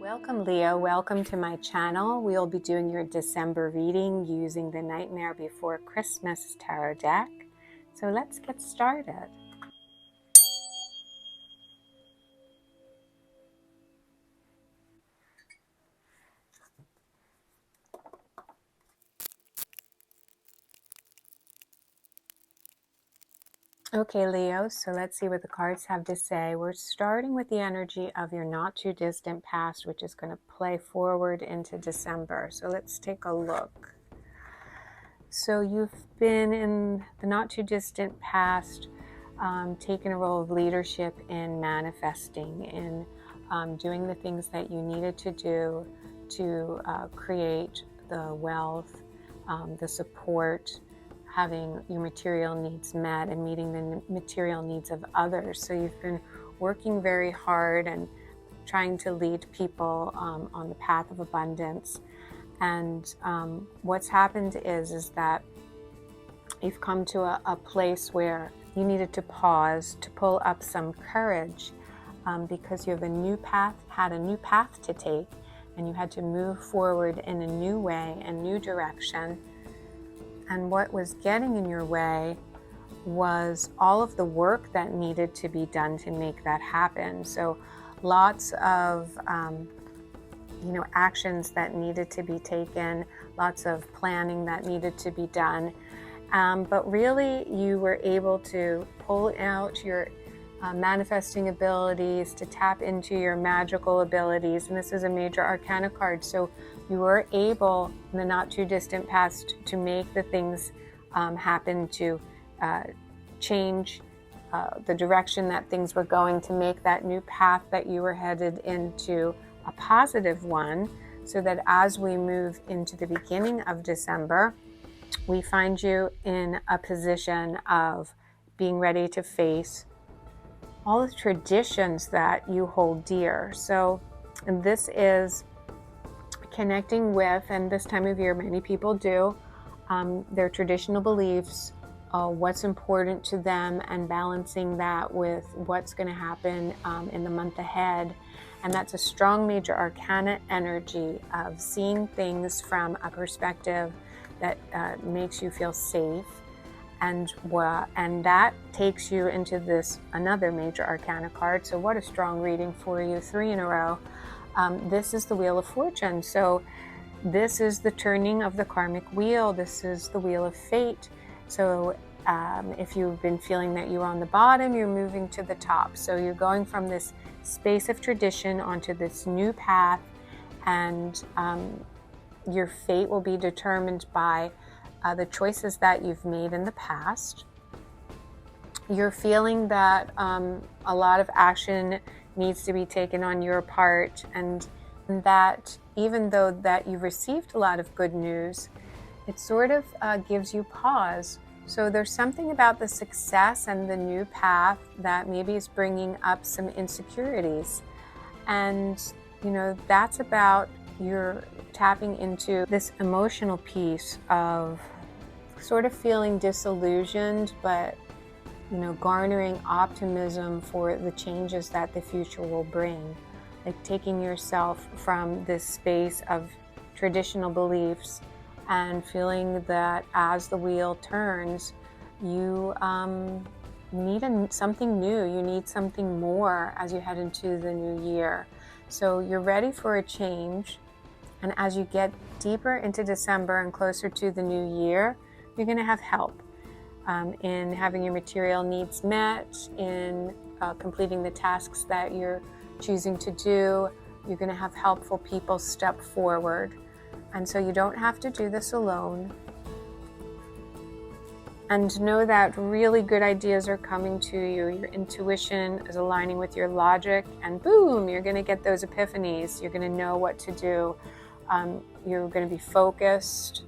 Welcome, Leo. Welcome to my channel. We'll be doing your December reading using the Nightmare Before Christmas tarot deck. So let's get started. Okay, Leo, so let's see what the cards have to say. We're starting with the energy of your not too distant past, which is going to play forward into December. So let's take a look. So you've been in the not too distant past, taking a role of leadership in manifesting, in doing the things that you needed to do to create the wealth, the support, having your material needs met and meeting the material needs of others. So you've been working very hard and trying to lead people on the path of abundance. And what's happened is that you've come to a place where you needed to pause to pull up some courage because you have had a new path to take, and you had to move forward in a new way, a new direction. And what was getting in your way was all of the work that needed to be done to make that happen. So lots of actions that needed to be taken, lots of planning that needed to be done. But really you were able to pull out your manifesting abilities, to tap into your magical abilities. And this is a major arcana card. So you were able in the not too distant past to make the things happen, to change the direction that things were going, to make that new path that you were headed into a positive one, so that as we move into the beginning of December, we find you in a position of being ready to face all the traditions that you hold dear. So this is connecting with, and this time of year many people do, their traditional beliefs, what's important to them, and balancing that with what's going to happen in the month ahead. And that's a strong major arcana energy of seeing things from a perspective that makes you feel safe. And that takes you into this another major arcana card. So what a strong reading for you, 3 in a row. This is the Wheel of Fortune. So this is the turning of the karmic wheel. This is the Wheel of Fate. So if you've been feeling that you're on the bottom, you're moving to the top. So you're going from this space of tradition onto this new path, and your fate will be determined by the choices that you've made in the past. You're feeling that a lot of action needs to be taken on your part, and that even though that you've received a lot of good news, it sort of gives you pause. So there's something about the success and the new path that maybe is bringing up some insecurities. And, that's about your tapping into this emotional piece of sort of feeling disillusioned, but, garnering optimism for the changes that the future will bring. Like taking yourself from this space of traditional beliefs and feeling that as the wheel turns, you need something new. You need something more as you head into the new year. So you're ready for a change. And as you get deeper into December and closer to the new year, you're going to have help in having your material needs met, in completing the tasks that you're choosing to do. You're going to have helpful people step forward. And so you don't have to do this alone. And know that really good ideas are coming to you. Your intuition is aligning with your logic, and boom, you're going to get those epiphanies. You're going to know what to do. You're going to be focused.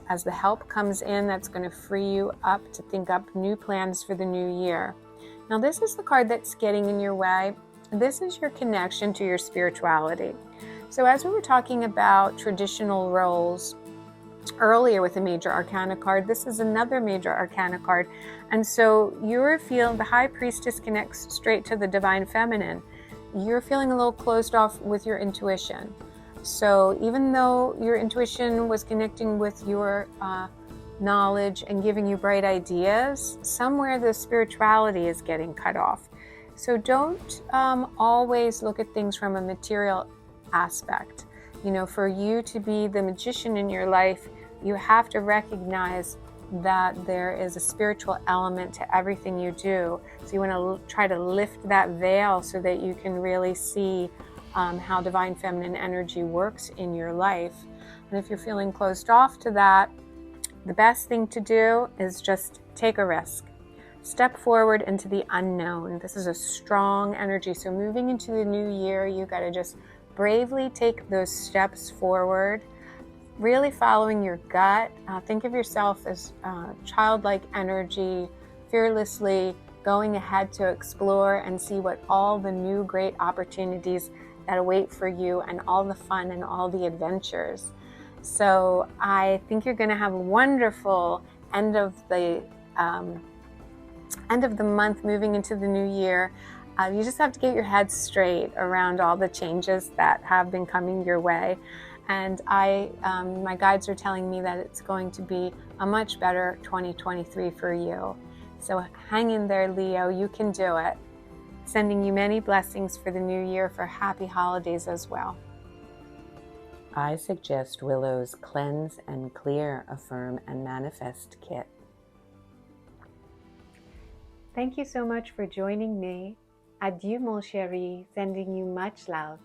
As the help comes in, that's going to free you up to think up new plans for the new year. Now, this is the card that's getting in your way. This is your connection to your spirituality. So as we were talking about traditional roles earlier with a major arcana card, this is another major arcana card. And so you're feeling the High Priestess connects straight to the divine feminine. you're feeling a little closed off with your intuition. So even though your intuition was connecting with your knowledge and giving you bright ideas, somewhere the spirituality is getting cut off. So don't always look at things from a material aspect. You know, for you to be the magician in your life, you have to recognize that there is a spiritual element to everything you do. So you want to try to lift that veil so that you can really see how divine feminine energy works in your life. And if you're feeling closed off to that, the best thing to do is just take a risk. Step forward into the unknown. This is a strong energy. So moving into the new year, you got to just bravely take those steps forward, really following your gut. Think of yourself as childlike energy, fearlessly going ahead to explore and see what all the new great opportunities that await for you and all the fun and all the adventures. So I think you're going to have a wonderful end of the month, moving into the new year. You just have to get your head straight around all the changes that have been coming your way. And my guides are telling me that it's going to be a much better 2023 for you. So hang in there, Leo. You can do it. Sending you many blessings for the new year, for happy holidays as well. I suggest Willow's Cleanse and Clear, Affirm and Manifest Kit. Thank you so much for joining me. Adieu, mon chéri. Sending you much love.